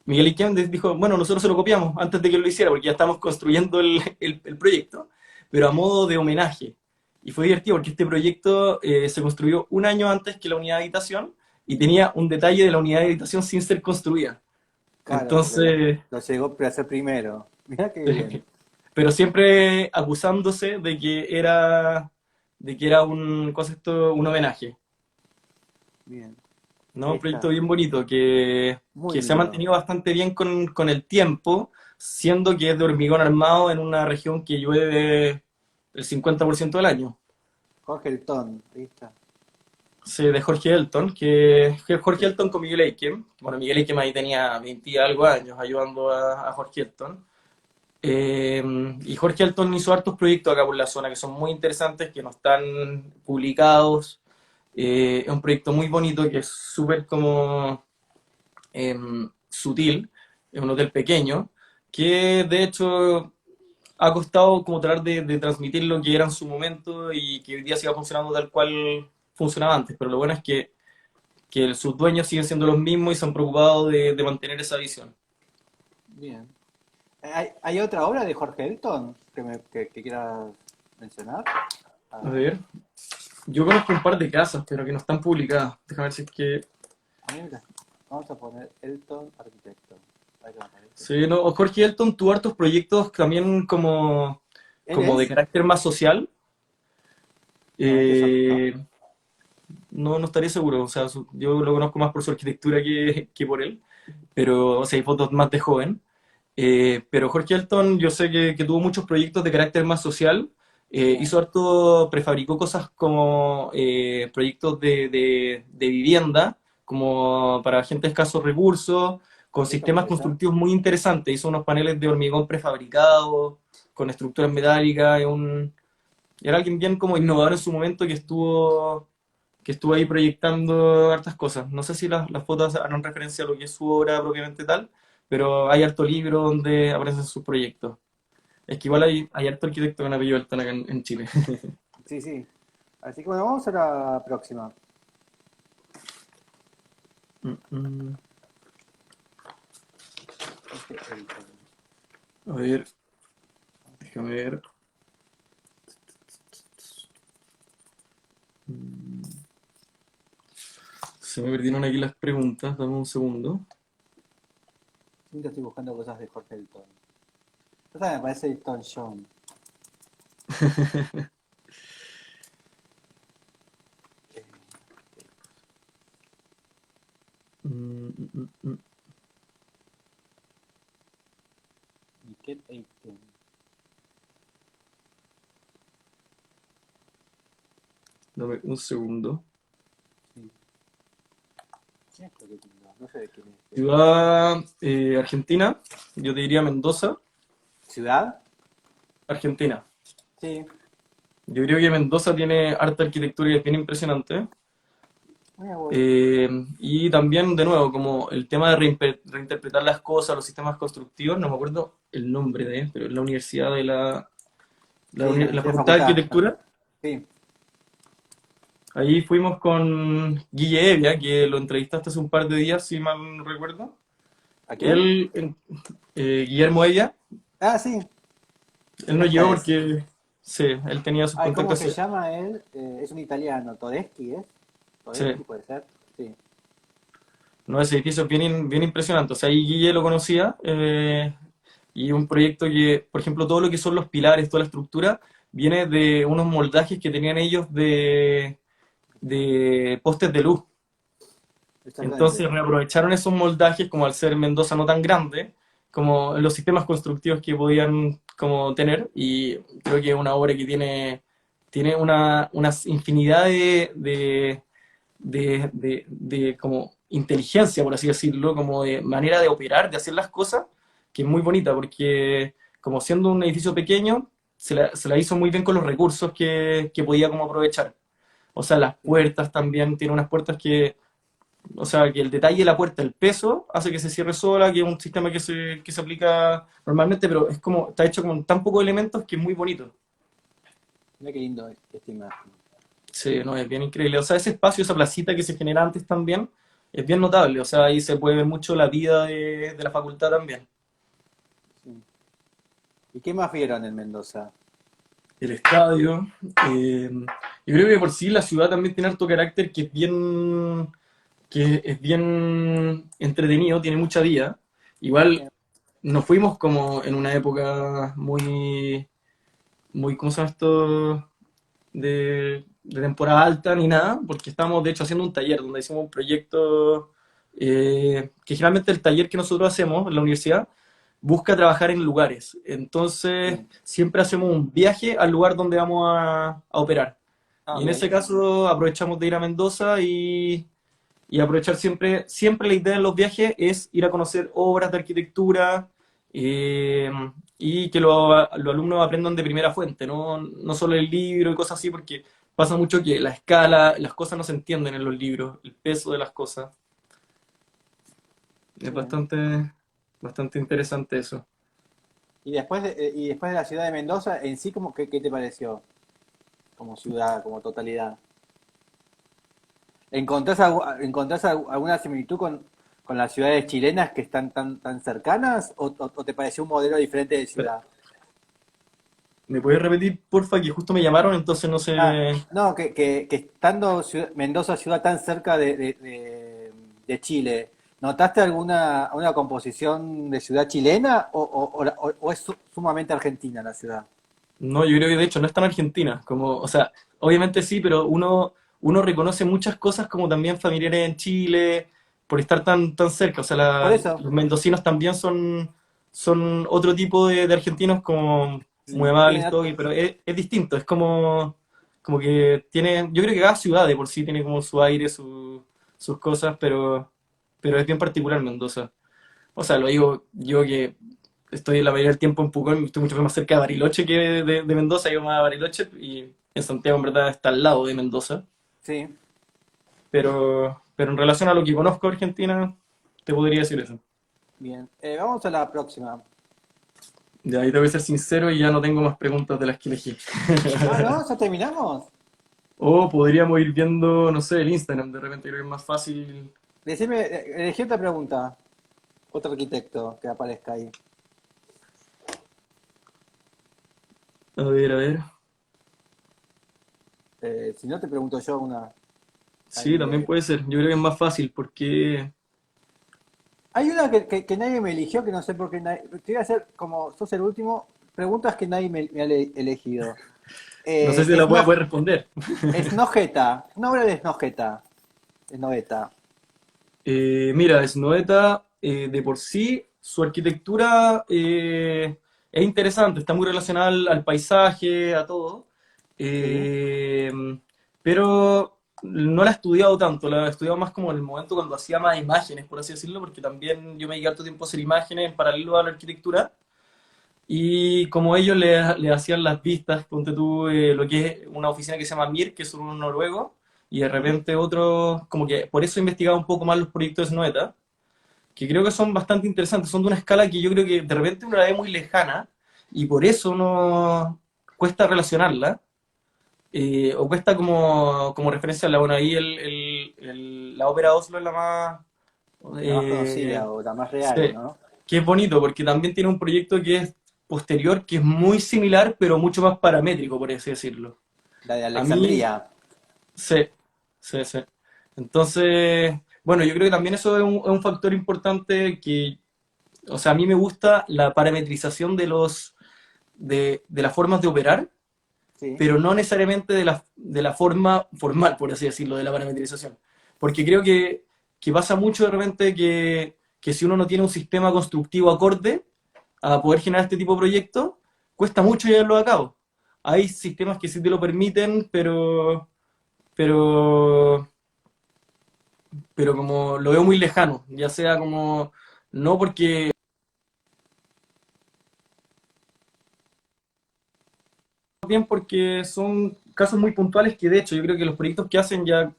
Miguel Iquem dijo, bueno, nosotros se lo copiamos antes de que lo hiciera, porque ya estamos construyendo el proyecto, pero a modo de homenaje. Y fue divertido porque este proyecto se construyó un año antes que la unidad de habitación y tenía un detalle de la unidad de habitación sin ser construida. Claro, porque Entonces, lo llegó a hacer primero. Mira qué bien. pero siempre acusándose de que era un concepto, un homenaje. Bien. ¿No? Ahí Un proyecto está. bien bonito Muy que se ha lindo. mantenido bastante bien con el tiempo, siendo que es de hormigón armado en una región que llueve el 50% del año. Jorge Elton. Ahí está. Sí, de Jorge Elton, que es Jorge Sí. Elton con Miguel Eikem. Bueno, Miguel Eikem ahí tenía 20 y algo años ayudando a Jorge Elton. Y Jorge Elton hizo hartos proyectos acá por la zona que son muy interesantes, que no están publicados. Es un proyecto muy bonito que es súper como sutil, es un hotel pequeño, que de hecho ha costado como tratar de transmitir lo que era en su momento y que hoy día siga funcionando tal cual funcionaba antes, pero lo bueno es que sus dueños siguen siendo los mismos y se han preocupado de mantener esa visión. Bien. ¿Hay otra obra de Jorge Elton que quieras mencionar? A Ah, ver, yo conozco un par de casas, pero que no están publicadas. Déjame ver si es que... a mí vamos a poner Elton Arquitecto. A ver qué me aparece. Sí, no, Jorge Elton tuvo hartos proyectos también ¿Él como de es? carácter más social. No, este es otro. Eh, no estaría seguro, o sea, yo lo conozco más por su arquitectura que por él, pero, o sea, hay fotos más de joven. Pero Jorge Elton, yo sé que tuvo muchos proyectos de carácter más social, Bien. hizo harto, prefabricó cosas como proyectos de vivienda, como para gente de escasos recursos, con ¿Esto me sistemas interesa? constructivos muy interesantes, hizo unos paneles de hormigón prefabricados, con estructuras metálicas, era alguien bien como innovador en su momento que estuvo ahí proyectando hartas cosas. No sé si las fotos harán referencia a lo que es su obra propiamente tal, pero hay harto libro donde aparecen sus proyectos. Es que igual hay harto arquitecto con apellido Beltrán acá en Chile. Sí, sí. Así que bueno, vamos a la próxima. Mm, mm. Elton. A ver, déjame ver. Mm, Se me perdieron aquí las preguntas, dame un segundo. Siempre estoy buscando cosas de Jorge Elton. Esta me parece Elton John. Eh, Mm, mm, mm. Miquel Eiken. Dame un segundo. Sí. ¿Quién es este que pintó? No sé de quién es este. Ciudad Argentina, yo te diría Mendoza, ¿Ciudad? Argentina. Sí. Yo creo que Mendoza tiene harta arquitectura y es bien impresionante. Mira vos. Y también, de nuevo, como el tema de reinterpretar las cosas, los sistemas constructivos, no me acuerdo el nombre pero es la universidad de Sí, la de Facultad de facultad. Arquitectura. Sí. Ahí fuimos con Guille Evia, que lo entrevistaste hace un par de días, si mal no recuerdo. ¿A quién? Él, Guillermo Evia, Ah, sí. él nos Esta llevó es. porque, Sí, él tenía sus Ay, ¿cómo contactos. se llama él? Es un italiano, Todeschi, ¿es? Sí, Todeschi puede ser, sí. no, ese edificio es bien impresionante. O sea, ahí Guille lo conocía, y un proyecto que, por ejemplo, todo lo que son los pilares, toda la estructura, viene de unos moldajes que tenían ellos de postes de luz. Exactamente. Entonces reaprovecharon esos moldajes, como al ser Mendoza no tan grande, como los sistemas constructivos que podían como tener, y creo que es una obra que tiene una infinidad de como inteligencia, por así decirlo, como de manera de operar, de hacer las cosas, que es muy bonita, porque como siendo un edificio pequeño, se la hizo muy bien con los recursos que podía como aprovechar. O sea, las Sí. puertas también, tiene unas puertas que, o sea, que el detalle de la puerta, el peso, hace que se cierre sola, que es un sistema que se aplica normalmente, pero es como, está hecho con tan pocos elementos que es muy bonito. Mira qué lindo esta imagen. Sí, no, es bien increíble. O sea, ese espacio, esa placita que se genera antes también, es bien notable. O sea, ahí se puede ver mucho la vida de la facultad también. Sí. ¿Y qué más vieron en Mendoza? El estadio. Yo creo que por sí la ciudad también tiene harto carácter que es bien entretenido, tiene mucha vida. Igual Bien. nos fuimos como en una época muy, ¿cómo se llama esto? De temporada alta ni nada, porque estábamos de hecho haciendo un taller donde hicimos un proyecto, que generalmente el taller que nosotros hacemos en la universidad busca trabajar en lugares. Entonces Bien. siempre hacemos un viaje al lugar donde vamos a operar. Ah, Y en bien. ese caso aprovechamos de ir a Mendoza y aprovechar siempre la idea en los viajes es ir a conocer obras de arquitectura, eh, y que los alumnos aprendan de primera fuente, no solo el libro y cosas así, porque pasa mucho que la escala, las cosas no se entienden en los libros, el peso de las cosas. Es Bien. bastante interesante eso. Y después de la ciudad de Mendoza, en sí, ¿qué te pareció? Como ciudad, como totalidad. ¿Encontrás alguna similitud con las ciudades chilenas que están tan cercanas? ¿O te pareció un modelo diferente de Espera, ciudad? ¿me puedes repetir, porfa, que justo me llamaron, entonces no Ah, sé? no, que estando Mendoza, ciudad tan cerca de Chile, ¿notaste alguna composición de ciudad chilena o es sumamente argentina la ciudad? No, yo creo que de hecho no es tan Argentina, como, o sea, obviamente sí, pero uno reconoce muchas cosas como también familiares en Chile, por estar tan cerca. O sea, Por eso, los mendocinos también son otro tipo de argentinos como muy amables, tienen, todo, pero es distinto, es como que tiene, yo creo que cada ciudad de por sí tiene como su aire, sus cosas, pero es bien particular Mendoza. O sea, lo digo yo que estoy la mayoría del tiempo en Pucón, estoy mucho más cerca de Bariloche que de Mendoza, yo más a Bariloche, y en Santiago en verdad está al lado de Mendoza. sí, Pero en relación a lo que conozco de Argentina, te podría decir eso. bien. Vamos a la próxima. De ahí te voy a ser sincero y ya no tengo más preguntas de las que elegí. Ah, ¿no? ¿Ya terminamos? O podríamos ir viendo, no sé, el Instagram, de repente creo que es más fácil. Decime, elegí otra pregunta, otro arquitecto que aparezca ahí. A ver, a ver. Si no, te pregunto yo una. Sí, Ahí, también puede ser. Yo creo que es más fácil porque... hay una que nadie me eligió, que no sé por qué nadie. Te voy a hacer, como sos el último, preguntas que nadie me ha elegido. No sé si la voy a poder responder. Snojeta, una obra de Snojeta. Snojeta. Mira, Snoeta, de por sí, su arquitectura, es interesante, está muy relacionada al paisaje, a todo. Sí, Eh, pero no la he estudiado tanto, la he estudiado más como en el momento cuando hacía más imágenes, por así decirlo, porque también yo me dediqué harto tiempo a hacer imágenes en paralelo a la arquitectura. Y como ellos le hacían las vistas, ponte tú, lo que es una oficina que se llama MIR, que es un noruego, y de sí. repente otro, como que por eso he investigado un poco más los proyectos de Snoeta, que creo que son bastante interesantes, son de una escala que yo creo que de repente uno la ve muy lejana, y por eso no cuesta relacionarla, o cuesta como referencia. Bueno, ahí la ópera Oslo es la más... La más eh, conocida o la más real, sí, ¿no? que es bonito, porque también tiene un proyecto que es posterior que es muy similar, pero mucho más paramétrico, por así decirlo. La de A mí, Alexandria. sí, sí, sí. Entonces, bueno, yo creo que también eso es un factor importante que, o sea, a mí me gusta la parametrización de las formas de operar, Sí. pero no necesariamente de la forma formal, por así decirlo, de la parametrización. Porque creo que pasa mucho de repente que si uno no tiene un sistema constructivo acorde a poder generar este tipo de proyectos, cuesta mucho llevarlo a cabo. Hay sistemas que sí te lo permiten, pero, pero como lo veo muy lejano, ya sea como, no porque bien porque son casos muy puntuales que de hecho yo creo que los proyectos que hacen ya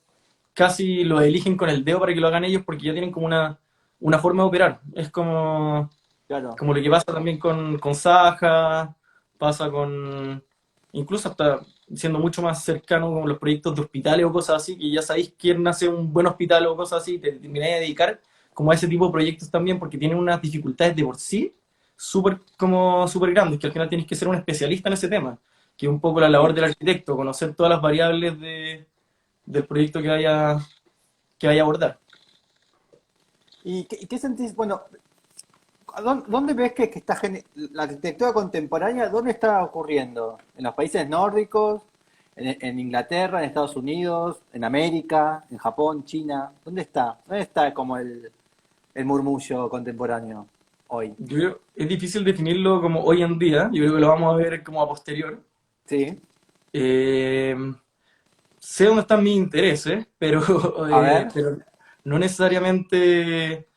casi los eligen con el dedo para que lo hagan ellos porque ya tienen como una forma de operar. Es como, Claro. como lo que pasa también con Saja, pasa con, incluso hasta siendo mucho más cercano con los proyectos de hospitales o cosas así, que ya sabéis quién hace un buen hospital o cosas así, te termináis a dedicar como a ese tipo de proyectos también porque tienen unas dificultades de por sí súper como súper grandes, que al final tienes que ser un especialista en ese tema, que es un poco la labor Sí. del arquitecto, conocer todas las variables del proyecto que vaya a abordar. Y qué sentís? Bueno, ¿dónde ves que está la arquitectura contemporánea? ¿Dónde está ocurriendo? ¿En los países nórdicos? ¿En Inglaterra? ¿En Estados Unidos? ¿En América? ¿En Japón? ¿China? ¿Dónde está? ¿Dónde está como el murmullo contemporáneo hoy? Yo creo, es difícil definirlo como hoy en día, yo creo que lo vamos a ver como a posterior. Sí. Eh, Sé dónde están mis intereses, pero, A ver. pero no necesariamente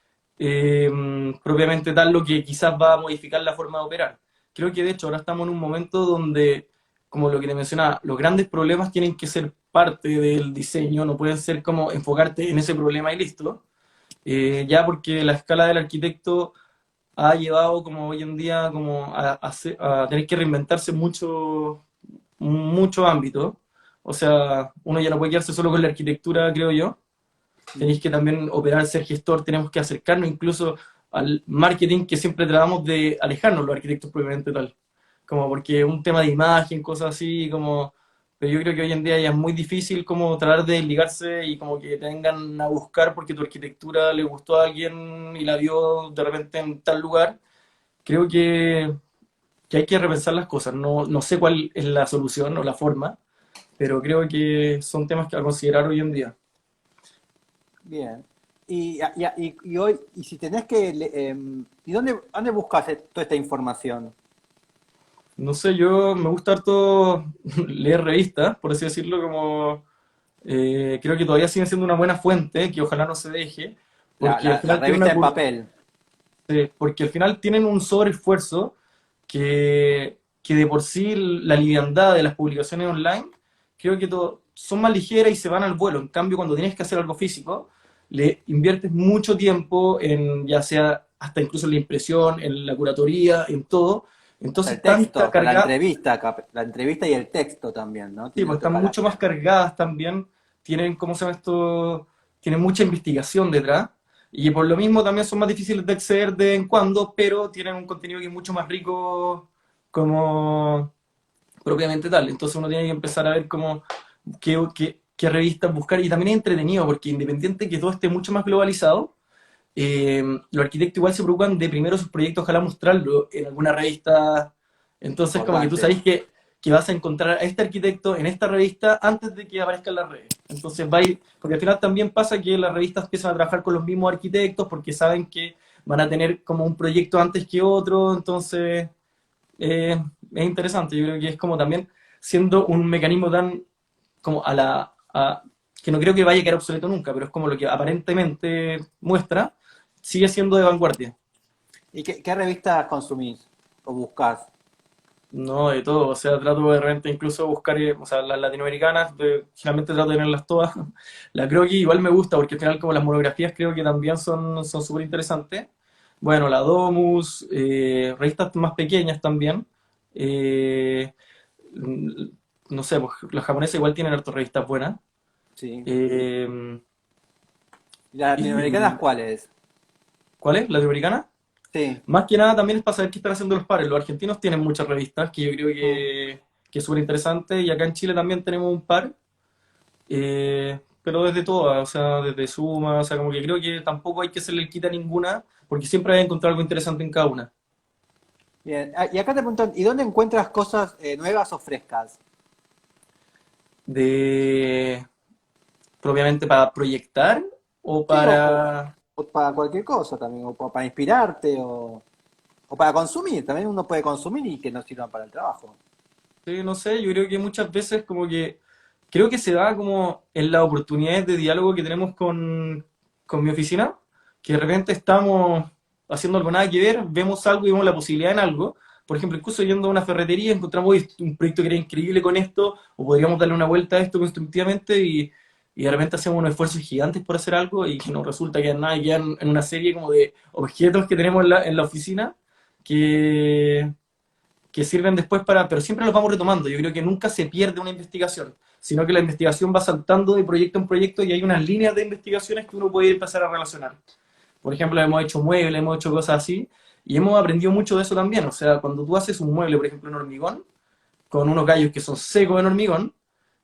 propiamente tal lo que quizás va a modificar la forma de operar. Creo que de hecho ahora estamos en un momento donde, como lo que te mencionaba, los grandes problemas tienen que ser parte del diseño, no pueden ser como enfocarte en ese problema y listo. Ya porque la escala del arquitecto ha llevado como hoy en día como a tener que reinventarse mucho ámbito. O sea, uno ya no puede quedarse solo con la arquitectura, creo yo. Mm. Tenéis que también operar, ser gestor, tenemos que acercarnos incluso al marketing que siempre tratamos de alejarnos los arquitectos propiamente tal. Como porque un tema de imagen, cosas así, como... Pero yo creo que hoy en día ya es muy difícil como tratar de ligarse y como que te vengan a buscar porque tu arquitectura le gustó a alguien y la vio de repente en tal lugar. Creo que hay que repensar las cosas. No, no sé cuál es la solución o la forma, pero creo que son temas que a considerar hoy en día. Bien. Y hoy, y si tenés que, ¿y dónde buscas toda esta información? No sé, yo me gusta harto leer revistas, por así decirlo, como creo que todavía siguen siendo una buena fuente, que ojalá no se deje, porque al La final tiene revista en papel. porque al final tienen un sobreesfuerzo que de por sí la liviandad de las publicaciones online creo que son más ligeras y se van al vuelo. En cambio, cuando tienes que hacer algo físico, le inviertes mucho tiempo en ya sea hasta incluso en la impresión, en la curatoría, en todo. Hasta Entonces el están texto, hasta cargadas, la entrevista y el texto también, ¿no? sí, Tiene pues otro están mucho más carácter. cargadas también, tienen, ¿cómo se llama esto? Tienen mucha investigación detrás, y por lo mismo también son más difíciles de acceder de vez en cuando, pero tienen un contenido que es mucho más rico como propiamente tal. Entonces uno tiene que empezar a ver cómo, qué revistas buscar, y también es entretenido, porque independiente que todo esté mucho más globalizado, los arquitectos igual se preocupan de primero sus proyectos, ojalá mostrarlo en alguna revista. Entonces, como que tú Importante. sabes que vas a encontrar a este arquitecto en esta revista antes de que aparezca en las redes. Entonces, porque al final también pasa que las revistas empiezan a trabajar con los mismos arquitectos porque saben que van a tener como un proyecto antes que otro. Entonces, es interesante. Yo creo que es como también siendo un mecanismo tan como que no creo que vaya a quedar obsoleto nunca, pero es como lo que aparentemente muestra, sigue siendo de vanguardia. ¿Y qué revistas consumís o buscás? No, de todo, o sea, trato de repente incluso buscar, o sea, las latinoamericanas, generalmente trato de tenerlas todas. La creo que igual me gusta, porque al final como las monografías creo que también son súper interesantes. Bueno, la Domus, revistas más pequeñas también. Eh, no sé, pues, los japoneses igual tienen hartas revistas buenas. Sí. Eh, ¿Y las latinoamericanas y cuáles? ¿Cuál es? ¿Latinoamericana? Sí. Más que nada también es para saber qué están haciendo los pares. Los argentinos tienen muchas revistas que yo creo Mm. que es súper interesante y acá en Chile también tenemos un par, pero desde todas, o sea, desde Suma, o sea, como que creo que tampoco hay que hacerle el quita a ninguna porque siempre hay que encontrar algo interesante en cada una. Bien. Ah, y acá te preguntan, ¿y dónde encuentras cosas nuevas o frescas? De propiamente para proyectar o Sí, para... o para cualquier cosa también, o para inspirarte, o para consumir. También uno puede consumir y que no sirvan para el trabajo. Sí, no sé, yo creo que muchas veces como que creo que se da como en las oportunidades de diálogo que tenemos con mi oficina, que de repente estamos haciendo algo nada que ver, vemos algo y vemos la posibilidad en algo. Por ejemplo, incluso yendo a una ferretería encontramos "Oye, un proyecto que era increíble con esto, o podríamos darle una vuelta a esto constructivamente y de repente hacemos unos esfuerzos gigantes por hacer algo y que no resulta que nada, y quedan en una serie como de objetos que tenemos en la oficina que sirven después para, pero siempre los vamos retomando. Yo creo que nunca se pierde una investigación, sino que la investigación va saltando de proyecto en proyecto y hay unas líneas de investigaciones que uno puede empezar a relacionar. Por ejemplo, hemos hecho muebles, hemos hecho cosas así, y hemos aprendido mucho de eso también. O sea, cuando tú haces un mueble, por ejemplo, en hormigón, con unos gallos que son secos en hormigón,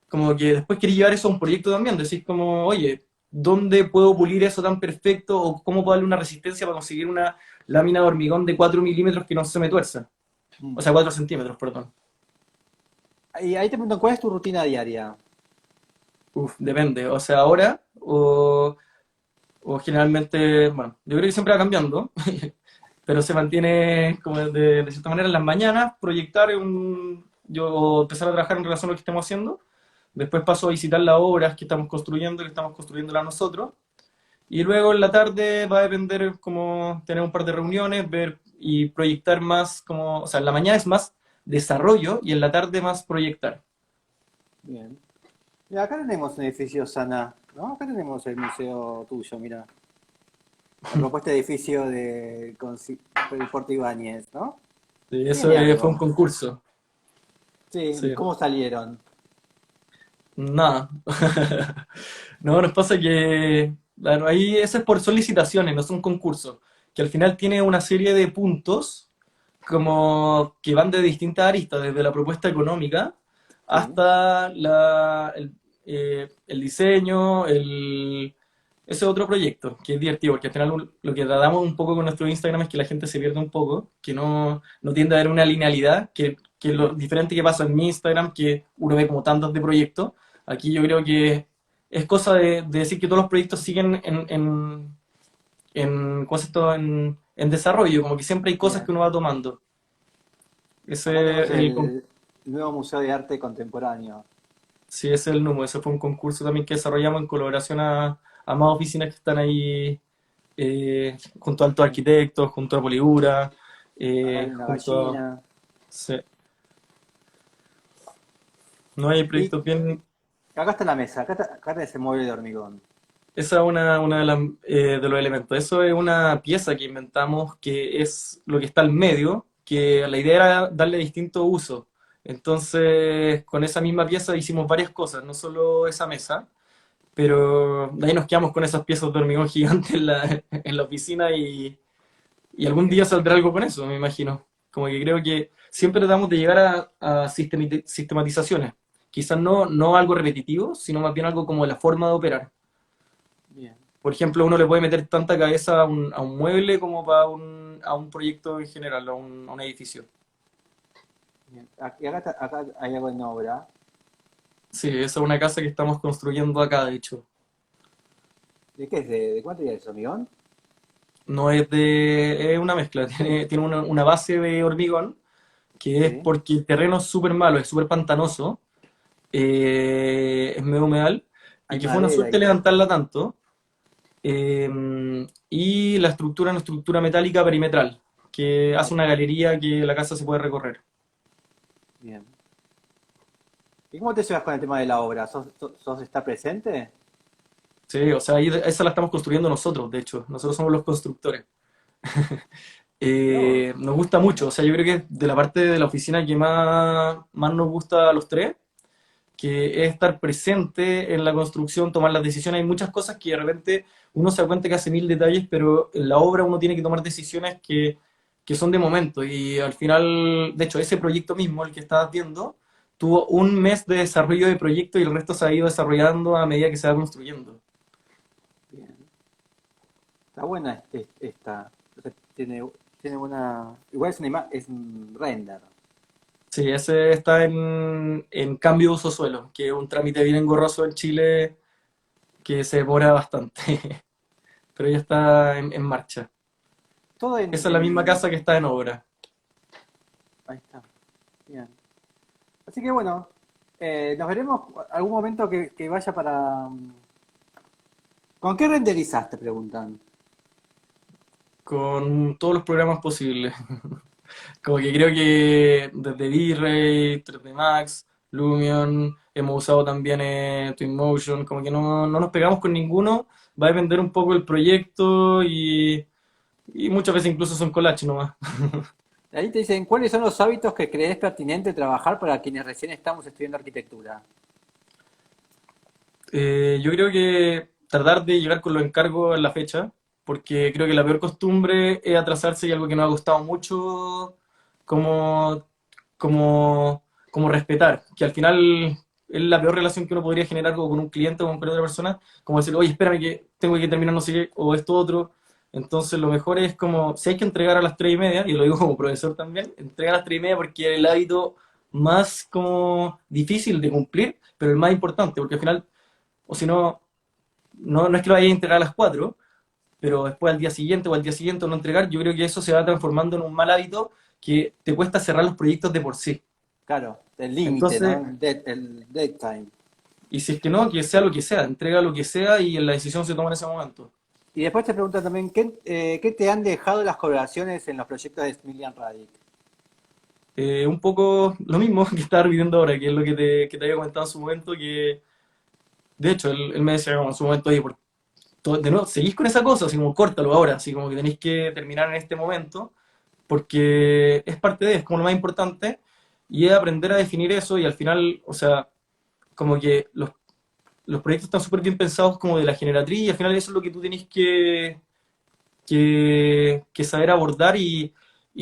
como que después querés llevar eso a un proyecto también, decís como, oye, ¿dónde puedo pulir eso tan perfecto? ¿O cómo puedo darle una resistencia para conseguir una lámina de hormigón de 4 milímetros que no se me tuerza? Mm. O sea, 4 centímetros, perdón. Y ahí te preguntan, ¿cuál es tu rutina diaria? Uf, depende. O sea, ahora o generalmente, bueno, yo creo que siempre va cambiando, pero se mantiene como de cierta manera en las mañanas, proyectar yo empezar a trabajar en relación a lo que estamos haciendo. Después paso a visitar las obras que estamos construyéndolas nosotros. Y luego en la tarde va a depender como tener un par de reuniones, ver y proyectar más como, o sea, en la mañana es más desarrollo y en la tarde más proyectar. Bien. Mira, acá tenemos un edificio Sana, ¿no? Acá tenemos el museo tuyo, mira. La propuesta de edificio del Puerto Ibáñez, ¿no? Sí, eso Tiene fue un algo. concurso. Sí, ¿y Sí. cómo salieron? Nada. No, nos pasa que, claro, ahí eso es por solicitaciones, no son concursos, que al final tiene una serie de puntos como que van de distintas aristas, desde la propuesta económica Sí. hasta el diseño, ese otro proyecto, que es divertido, porque al final lo que tratamos un poco con nuestro Instagram es que la gente se pierde un poco, que no tiende a haber una linealidad, que lo diferente que pasa en mi Instagram, que uno ve como tantos de proyectos, aquí yo creo que es cosa de decir que todos los proyectos siguen ¿cómo se esto? En desarrollo, como que siempre hay cosas que Bien. uno va tomando. Acá tenemos Ese, el nuevo Museo de Arte Contemporáneo. sí, ese es el número. Ese fue un concurso también que desarrollamos en colaboración a más oficinas que están ahí, junto a altos Sí. arquitectos, junto a Poligura, Acá hay una junto a... gallina. Sí. No hay Y proyectos bien... acá está la mesa, acá tenés el mueble de hormigón. Esa es una de los elementos. Eso es una pieza que inventamos que es lo que está al medio, que la idea era darle distinto uso. Entonces, con esa misma pieza hicimos varias cosas, no solo esa mesa, pero de ahí nos quedamos con esas piezas de hormigón gigante en la oficina y algún día saldrá algo con eso, me imagino. Como que creo que siempre tratamos de llegar a sistematizaciones. Quizás no algo repetitivo, sino más bien algo como la forma de operar. Bien, Por ejemplo, uno le puede meter tanta cabeza a un mueble como a un proyecto en general, a un edificio. bien. Y acá hay algo en obra. Sí, esa es una casa que estamos construyendo acá, de hecho. ¿De qué es? ¿De cuánto es hormigón? No es una mezcla, tiene una base de hormigón, que es Sí. porque el terreno es súper malo, es súper pantanoso, es medio humedal, y Hay que fue una madera y suerte todo. levantarla tanto. Y la estructura es una estructura metálica perimetral, que hace Bien, una galería que la casa se puede recorrer. bien. ¿Y cómo te llevas con el tema de la obra? ¿Sos está presente? Sí, o sea, esa la estamos construyendo nosotros, de hecho. Nosotros somos los constructores. Mirá vos. Nos gusta mucho, o sea, yo creo que es de la parte de la oficina que más nos gusta a los tres, que es estar presente en la construcción, tomar las decisiones. Hay muchas cosas que de repente uno se da cuenta que hace mil detalles, pero en la obra uno tiene que tomar decisiones que son de momento. Y al final, de hecho, ese proyecto mismo, el que estabas viendo, tuvo un mes de desarrollo de proyecto y el resto se ha ido desarrollando a medida que se va construyendo. Bien. Está buena esta. O sea, tiene buena. Igual es un render. Sí, ese está en cambio de uso suelo, que es un trámite bien engorroso en Chile que se demora bastante, pero ya está en marcha. Todo Esa es la misma casa que está en obra. ahí está. Bien. Así que bueno, nos veremos algún momento que vaya para. ¿Con qué renderizaste? Preguntan. Con todos los programas posibles. Como que creo que desde V-Ray, 3D Max, Lumion, hemos usado también Twinmotion, como que no nos pegamos con ninguno, va a depender un poco del proyecto y muchas veces incluso son collage nomás. Ahí te dicen, ¿cuáles son los hábitos que crees pertinente trabajar para quienes recién estamos estudiando arquitectura? Yo creo que tratar de llegar con los encargos en la fecha, porque creo que la peor costumbre es atrasarse y algo que nos ha costado mucho como, como respetar, que al final es la peor relación que uno podría generar con un cliente o con cualquier otra persona, como decir, oye, espérame que tengo que terminar no sé qué, o esto otro. Entonces lo mejor es como, si hay que entregar a las 3:30, y lo digo como profesor también, entrega a las 3:30 porque es el hábito más como difícil de cumplir, pero el más importante, porque al final o si no, no es que lo vayas a entregar a las 4, pero después al día siguiente o al día siguiente no entregar, yo creo que eso se va transformando en un mal hábito que te cuesta cerrar los proyectos de por sí. Claro, el límite, ¿no? Entonces, El dead time. y si es que no, que sea lo que sea, entrega lo que sea y la decisión se toma en ese momento. Y después te preguntan también, ¿qué te han dejado las colaboraciones en los proyectos de Smilian Radic? Un poco lo mismo que estaba viviendo ahora, que es lo que te había comentado en su momento, que de hecho él me decía como en su momento, oye, de nuevo, seguís con esa cosa, así como córtalo ahora, así como que tenéis que terminar en este momento, porque es parte de, es como lo más importante, y es aprender a definir eso y al final, o sea, como que los proyectos están súper bien pensados como de la generatriz y al final eso es lo que tú tenés que saber abordar y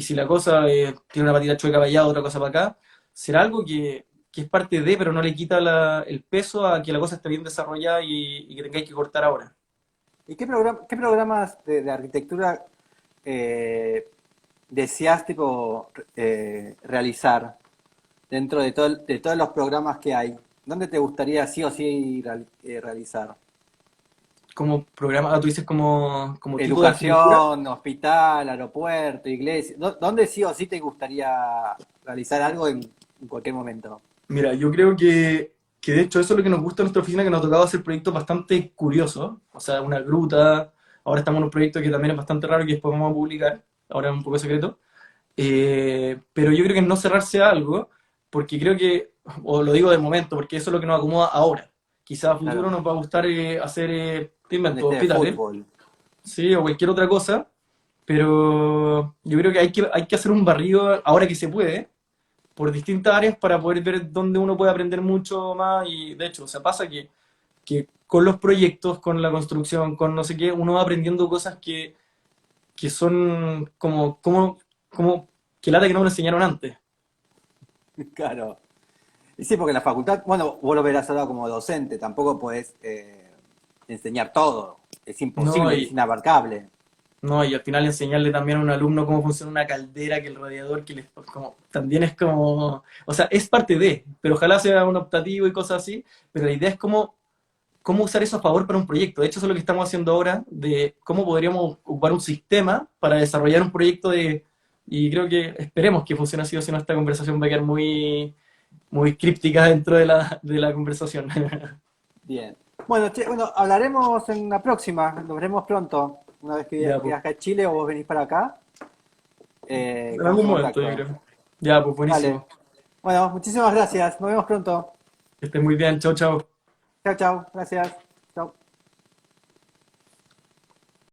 si la cosa tiene una patita chueca para allá, otra cosa para acá, será algo que es parte de, pero no le quita el peso a que la cosa esté bien desarrollada y que tengáis que cortar ahora. ¿Y qué programas de arquitectura eh, deseas tipo realizar dentro de todos los programas que hay? ¿Dónde te gustaría sí o sí realizar? Como programa, tú dices como tipo de arquitectura. Educación, hospital, aeropuerto, iglesia. ¿Dónde sí o sí te gustaría realizar algo en cualquier momento? Mira, yo creo que de hecho eso es lo que nos gusta en nuestra oficina, que nos ha tocado hacer proyectos bastante curiosos, o sea, una gruta, ahora estamos en un proyecto que también es bastante raro y que después vamos a publicar, ahora es un poco secreto. Pero yo creo que no cerrarse a algo, porque creo que, o lo digo de momento, porque eso es lo que nos acomoda ahora. Quizás a futuro Claro, nos va a gustar hacer, te donde invento, esté de hospitales, fútbol. sí, o cualquier otra cosa, pero yo creo que hay que hacer un barrido ahora que se puede, por distintas áreas para poder ver dónde uno puede aprender mucho más y de hecho, o sea, pasa que con los proyectos, con la construcción, con no sé qué, uno va aprendiendo cosas que son como que lata que no me lo enseñaron antes. Claro. Y sí, porque en la facultad, bueno, vos lo verás ahora como docente, tampoco podés enseñar todo. Es No, imposible, es inabarcable. no, y al final enseñarle también a un alumno cómo funciona una caldera, que el radiador, como, también es como, o sea, es parte de, pero ojalá sea un optativo y cosas así, pero la idea es cómo usar eso a favor para un proyecto. De hecho, eso es lo que estamos haciendo ahora, de cómo podríamos ocupar un sistema para desarrollar un proyecto y creo que esperemos que funcione así o si no, esta conversación va a quedar muy críptica dentro de la conversación. Bien. Bueno, bueno, hablaremos en la próxima, nos veremos pronto. Una vez que Ya, pues, vengas acá a Chile o vos venís para acá, en estamos algún en momento, yo contacto. creo. Ya, pues, Dale. buenísimo. Bueno, muchísimas gracias. Nos vemos pronto. Que estés muy bien, chao, chao. Chao, chao. Gracias.